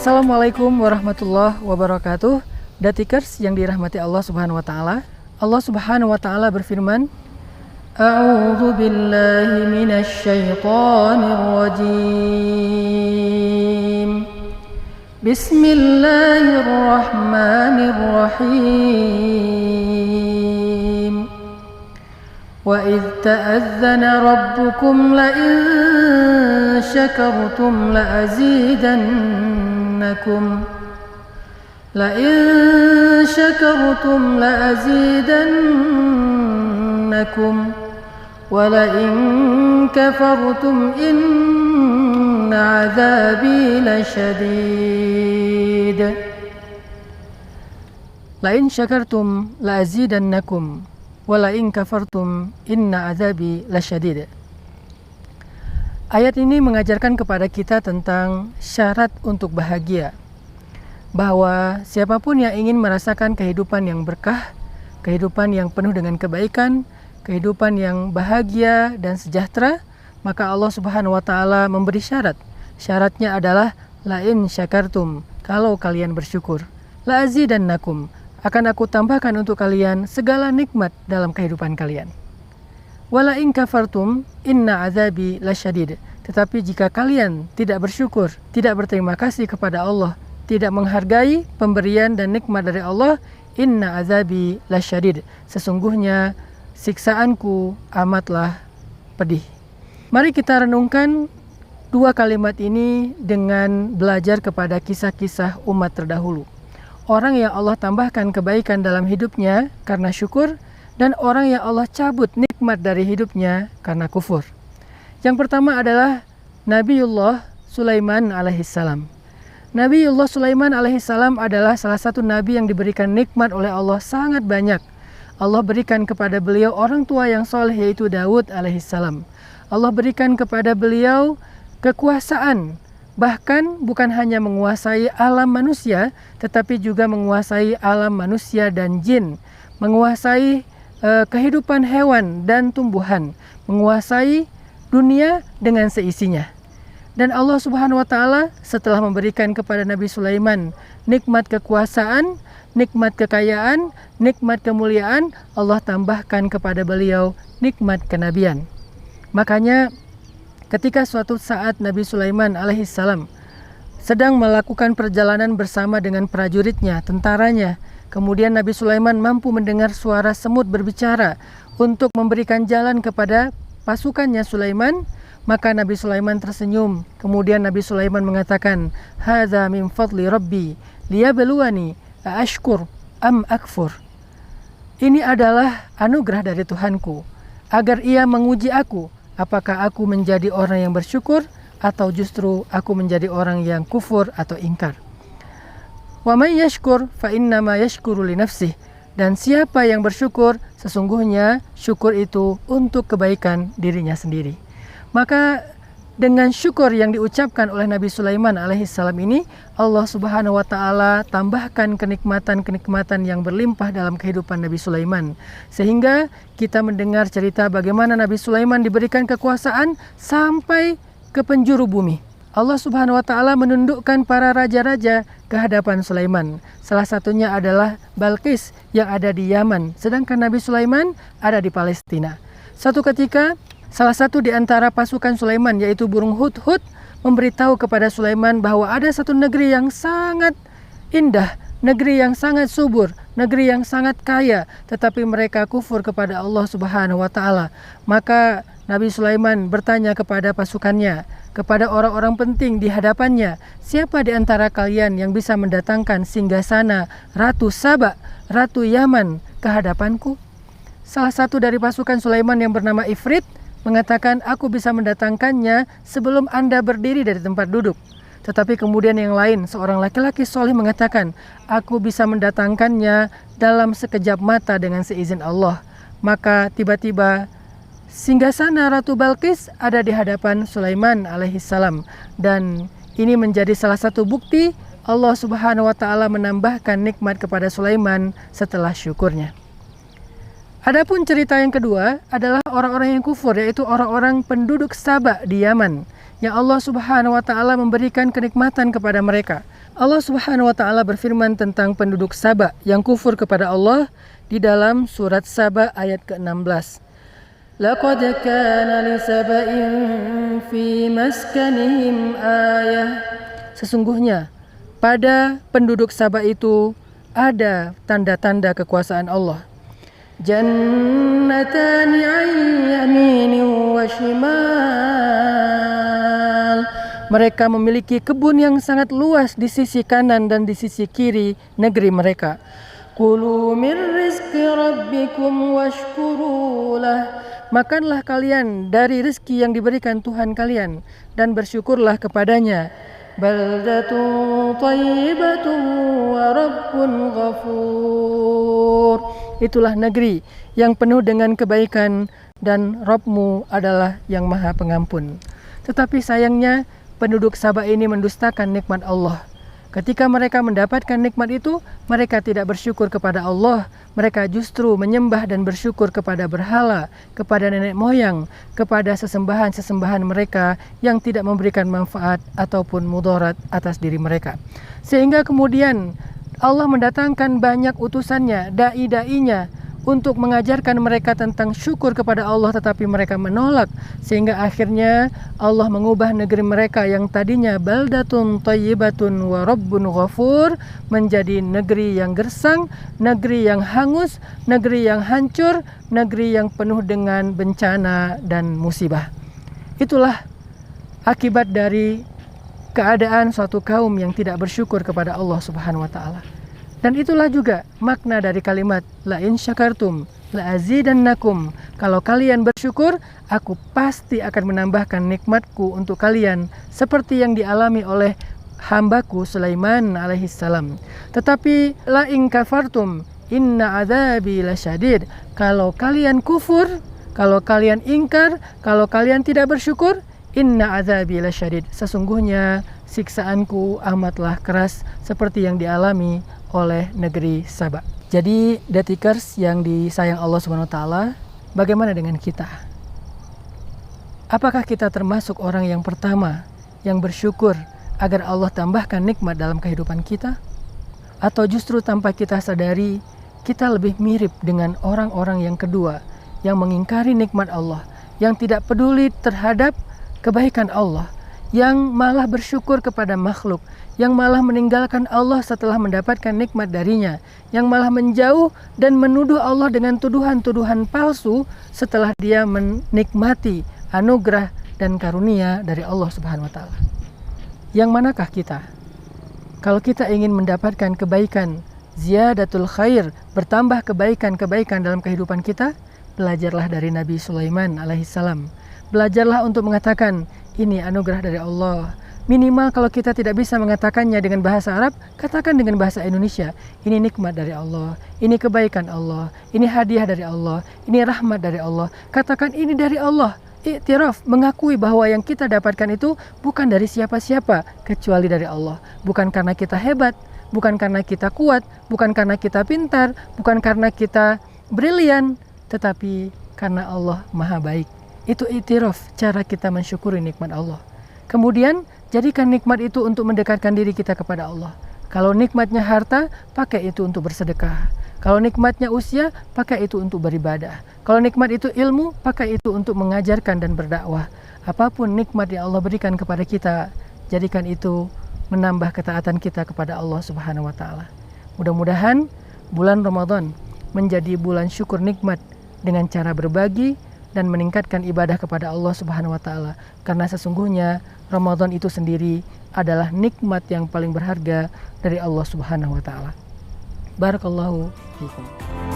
Assalamualaikum warahmatullahi wabarakatuh. Datikers yang dirahmati Allah Subhanahu wa taala. Allah Subhanahu wa taala berfirman, A'udzu billahi minasy syaithanir rajim. Bismillahirrahmanirrahim. Wa idh ta'adzana rabbukum la in syakartum la azidannakum wa la in kafartum inna 'adzabi lasyadid. La in syakartum la azidannakum wala in kafartum inna azabi lasyadid. Ayat ini mengajarkan kepada kita tentang syarat untuk bahagia, bahwa siapapun yang ingin merasakan kehidupan yang berkah, kehidupan yang penuh dengan kebaikan, kehidupan yang bahagia dan sejahtera, maka Allah Subhanahu wa taala memberi syarat. Syaratnya adalah la in syakartum, kalau kalian bersyukur, la azidannakum, akan aku tambahkan untuk kalian segala nikmat dalam kehidupan kalian. Wala in kafartum inna azabi lasyadid. Tetapi jika kalian tidak bersyukur, tidak berterima kasih kepada Allah, tidak menghargai pemberian dan nikmat dari Allah, inna azabi lasyadid, sesungguhnya siksaanku amatlah pedih. Mari kita renungkan dua kalimat ini dengan belajar kepada kisah-kisah umat terdahulu. Orang yang Allah tambahkan kebaikan dalam hidupnya karena syukur, dan orang yang Allah cabut nikmat dari hidupnya karena kufur. Yang pertama adalah Nabiullah Sulaiman alaihissalam. Nabiullah Sulaiman alaihissalam adalah salah satu nabi yang diberikan nikmat oleh Allah sangat banyak. Allah berikan kepada beliau orang tua yang soleh, yaitu Daud alaihissalam. Allah berikan kepada beliau kekuasaan, bahkan bukan hanya menguasai alam manusia, tetapi juga menguasai alam manusia dan jin, menguasai kehidupan hewan dan tumbuhan, menguasai dunia dengan seisinya. Dan Allah Subhanahu wa taala setelah memberikan kepada Nabi Sulaiman nikmat kekuasaan, nikmat kekayaan, nikmat kemuliaan, Allah tambahkan kepada beliau nikmat kenabian. Makanya ketika suatu saat Nabi Sulaiman alaihissalam sedang melakukan perjalanan bersama dengan prajuritnya, tentaranya, kemudian Nabi Sulaiman mampu mendengar suara semut berbicara untuk memberikan jalan kepada pasukannya Sulaiman, maka Nabi Sulaiman tersenyum. Kemudian Nabi Sulaiman mengatakan, "Hadza min fadli Rabbi liyabluwani aashkur am akfur." Ini adalah anugerah dari Tuhanku agar ia menguji aku, apakah aku menjadi orang yang bersyukur atau justru aku menjadi orang yang kufur atau ingkar. Wa may yashkur fa innama yashkuru li nafsih. Dan siapa yang bersyukur, sesungguhnya syukur itu untuk kebaikan dirinya sendiri. Maka dengan syukur yang diucapkan oleh Nabi Sulaiman alaihissalam ini, Allah Subhanahu wa taala tambahkan kenikmatan-kenikmatan yang berlimpah dalam kehidupan Nabi Sulaiman, sehingga kita mendengar cerita bagaimana Nabi Sulaiman diberikan kekuasaan sampai ke penjuru bumi. Allah Subhanahu wa taala menundukkan para raja-raja ke hadapan Sulaiman. Salah satunya adalah Balqis yang ada di Yaman, sedangkan Nabi Sulaiman ada di Palestina. Suatu ketika, salah satu di antara pasukan Sulaiman, yaitu burung hudhud, memberitahu kepada Sulaiman bahwa ada satu negeri yang sangat indah, negeri yang sangat subur, negeri yang sangat kaya, tetapi mereka kufur kepada Allah Subhanahu wa taala. Maka Nabi Sulaiman bertanya kepada pasukannya, kepada orang-orang penting di hadapannya, siapa di antara kalian yang bisa mendatangkan singgasana Ratu Saba, Ratu Yaman ke hadapanku? Salah satu dari pasukan Sulaiman yang bernama Ifrit mengatakan, aku bisa mendatangkannya sebelum Anda berdiri dari tempat duduk. Tetapi kemudian yang lain, seorang laki-laki soleh mengatakan, aku bisa mendatangkannya dalam sekejap mata dengan seizin Allah. Maka tiba-tiba singgasana Ratu Balqis ada di hadapan Sulaiman alaihissalam. Dan ini menjadi salah satu bukti Allah Subhanahu wa taala menambahkan nikmat kepada Sulaiman setelah syukurnya. Adapun cerita yang kedua adalah orang-orang yang kufur, yaitu orang-orang penduduk Saba di Yaman, yang Allah Subhanahu wa taala memberikan kenikmatan kepada mereka. Allah Subhanahu wa taala berfirman tentang penduduk Saba yang kufur kepada Allah di dalam surat Saba ayat ke-16. Laqad kana li saba'in fi maskanihim ayah. Sesungguhnya pada penduduk Saba itu ada tanda-tanda kekuasaan Allah. Jannatani 'an yaminin wa shimal. Mereka memiliki kebun yang sangat luas di sisi kanan dan di sisi kiri negeri mereka. Kulu min rizqi rabbikum washkuru lah. Makanlah kalian dari rezeki yang diberikan Tuhan kalian dan bersyukurlah kepadanya. Baldatun thayyibatun wa rabbun ghafur. Itulah negeri yang penuh dengan kebaikan dan Rabbmu adalah yang Maha Pengampun. Tetapi sayangnya penduduk Saba ini mendustakan nikmat Allah. Ketika mereka mendapatkan nikmat itu, mereka tidak bersyukur kepada Allah. Mereka justru menyembah dan bersyukur kepada berhala, kepada nenek moyang, kepada sesembahan-sesembahan mereka yang tidak memberikan manfaat ataupun mudarat atas diri mereka. Sehingga kemudian Allah mendatangkan banyak utusannya, dai-dainya, untuk mengajarkan mereka tentang syukur kepada Allah, tetapi mereka menolak, sehingga akhirnya Allah mengubah negeri mereka yang tadinya baldatun thayyibatun wa rabbun ghafur menjadi negeri yang gersang, negeri yang hangus, negeri yang hancur, negeri yang penuh dengan bencana dan musibah. Itulah akibat dari keadaan suatu kaum yang tidak bersyukur kepada Allah Subhanahu wa taala. Dan itulah juga makna dari kalimat la in syakartum la azidannakum. Kalau kalian bersyukur, aku pasti akan menambahkan nikmatku untuk kalian seperti yang dialami oleh hambaku Sulaiman alaihissalam. Tetapi la in kafartum inna adzabi lasyadid. Kalau kalian kufur, kalau kalian ingkar, kalau kalian tidak bersyukur, inna adzabi lasyadid. Sesungguhnya siksaanku amatlah keras seperti yang dialami oleh negeri Saba. Jadi detikers yang disayang Allah Subhanahu wa taala, bagaimana dengan kita? Apakah kita termasuk orang yang pertama yang bersyukur agar Allah tambahkan nikmat dalam kehidupan kita? Atau justru tanpa kita sadari, kita lebih mirip dengan orang-orang yang kedua yang mengingkari nikmat Allah, yang tidak peduli terhadap kebaikan Allah, yang malah bersyukur kepada makhluk, yang malah meninggalkan Allah setelah mendapatkan nikmat darinya, yang malah menjauh dan menuduh Allah dengan tuduhan-tuduhan palsu setelah dia menikmati anugerah dan karunia dari Allah Subhanahu wa taala. Yang manakah kita? Kalau kita ingin mendapatkan kebaikan, ziyadatul khair, bertambah kebaikan-kebaikan dalam kehidupan kita, belajarlah dari Nabi Sulaiman alaihissalam. Belajarlah untuk mengatakan, ini anugerah dari Allah. Minimal kalau kita tidak bisa mengatakannya dengan bahasa Arab, katakan dengan bahasa Indonesia. Ini nikmat dari Allah, ini kebaikan Allah, ini hadiah dari Allah, ini rahmat dari Allah. Katakan ini dari Allah. Iktiraf, mengakui bahwa yang kita dapatkan itu bukan dari siapa-siapa kecuali dari Allah. Bukan karena kita hebat, bukan karena kita kuat, bukan karena kita pintar, bukan karena kita brilian, tetapi karena Allah Maha Baik. Itu iktiraf, cara kita mensyukuri nikmat Allah. Kemudian jadikan nikmat itu untuk mendekatkan diri kita kepada Allah. Kalau nikmatnya harta, pakai itu untuk bersedekah. Kalau nikmatnya usia, pakai itu untuk beribadah. Kalau nikmat itu ilmu, pakai itu untuk mengajarkan dan berdakwah. Apapun nikmat yang Allah berikan kepada kita, jadikan itu menambah ketaatan kita kepada Allah Subhanahu wa taala. Mudah-mudahan bulan Ramadan menjadi bulan syukur nikmat dengan cara berbagi dan meningkatkan ibadah kepada Allah Subhanahu wa taala, karena sesungguhnya Ramadan itu sendiri adalah nikmat yang paling berharga dari Allah Subhanahu wa taala. Barakallahu fiikum.